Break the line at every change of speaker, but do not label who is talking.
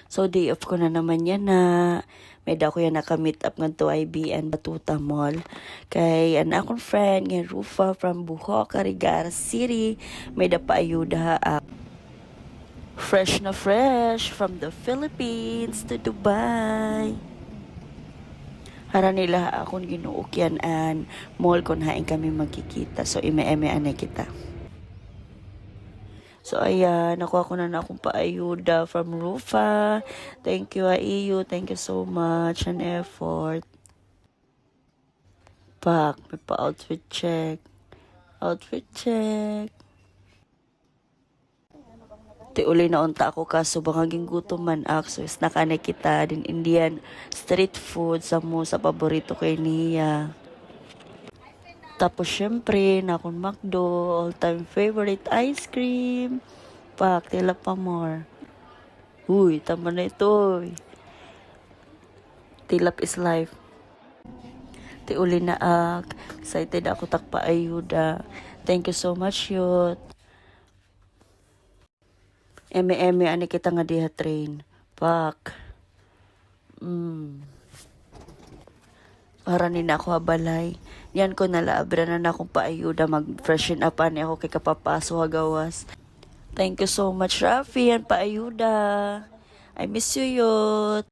So day off ko na naman yan na. May da ko yan naka-meet up ng 2IBN Batuta Mall. Kay an akong friend nga Rufa from Buhok, Carigara City. May da pa ayuda fresh na fresh from the Philippines to Dubai. Hara nila akong ginuukyan an mall kung hain kami magkikita. So ime-eme anay kita. So, ayan, nakuha ko na akong paayuda from Rufa. Thank you, AEU. Thank you so much and effort. Pak, may pa-outfit check. Outfit check. Ti uli na unta ako kaso bangaging gutom man ako. So, nakanay kita din Indian street food sa paborito kay niya. Tapos, syempre, na akong McDo, all-time favorite ice cream. Pak, tila pa more. Uy, tama na ito. Tilap is life. Ti uli na excited ako takpa ayuda. Thank you so much, yut. Eme ani kita nga diha train. Pak. Haranin na ako habalay. Yan ko nalaabra na akong paayuda. Mag-freshen up ani ako kay kapapaso hagawas. Thank you so much, Rafi. Yan paayuda. I miss you, yut.